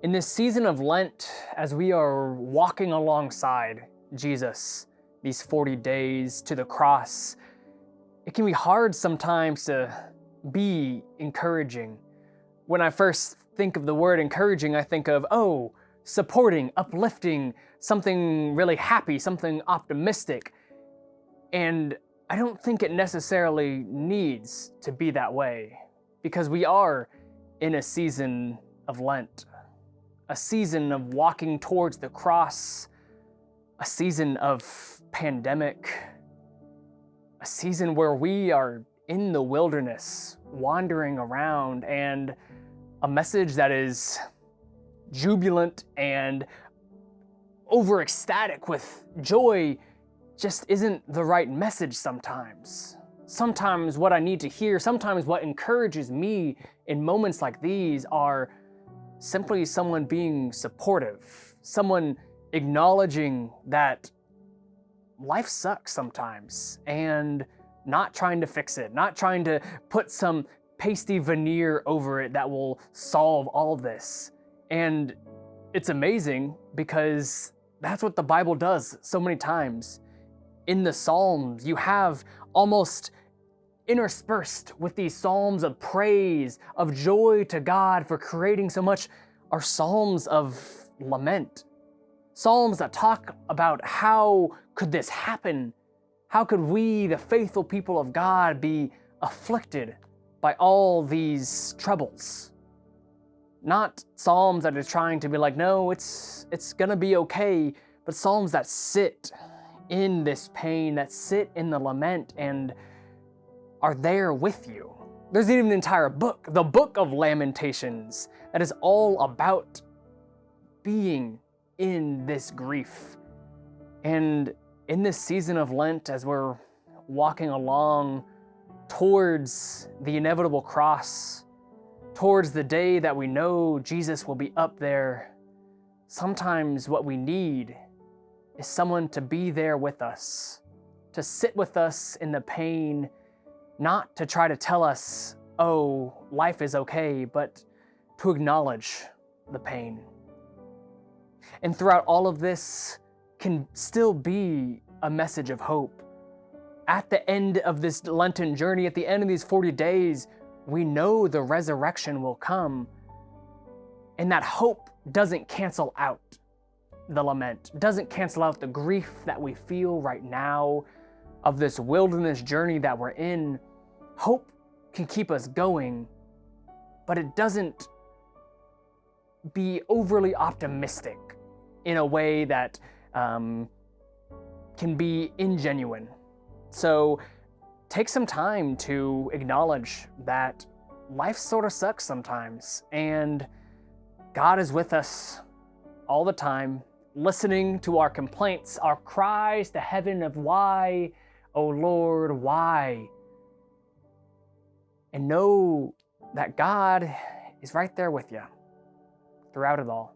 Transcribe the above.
In this season of Lent, as we are walking alongside Jesus, these 40 days to the cross, it can be hard sometimes to be encouraging. When I first think of the word encouraging, I think of, supporting, uplifting, something really happy, something optimistic. And I don't think it necessarily needs to be that way, because we are in a season of Lent, a season of walking towards the cross, a season of pandemic, a season where we are in the wilderness, wandering around, and a message that is jubilant and over ecstatic with joy just isn't the right message sometimes. Sometimes what I need to hear, sometimes what encourages me in moments like these are simply someone being supportive, someone acknowledging that life sucks sometimes and not trying to fix it, not trying to put some pasty veneer over it that will solve all this. And it's amazing because that's what the Bible does so many times. In the Psalms, you have almost interspersed with these psalms of praise, of joy to God for creating so much, are psalms of lament. Psalms that talk about how could this happen? How could we, the faithful people of God, be afflicted by all these troubles? Not psalms that are trying to be like, no, it's gonna be okay, but psalms that sit in this pain, that sit in the lament and are there with you. There's even an entire book, the Book of Lamentations, that is all about being in this grief. And in this season of Lent, as we're walking along towards the inevitable cross, towards the day that we know Jesus will be up there, sometimes what we need is someone to be there with us, to sit with us in the pain, not to try to tell us, oh, life is okay, but to acknowledge the pain. And throughout all of this can still be a message of hope. At the end of this Lenten journey, at the end of these 40 days, we know the resurrection will come. And that hope doesn't cancel out the lament, doesn't cancel out the grief that we feel right now of this wilderness journey that we're in. Hope can keep us going, but it doesn't be overly optimistic in a way that can be ingenuine. So take some time to acknowledge that life sort of sucks sometimes, and God is with us all the time, listening to our complaints, our cries to heaven of why, oh Lord, why? And know that God is right there with you throughout it all.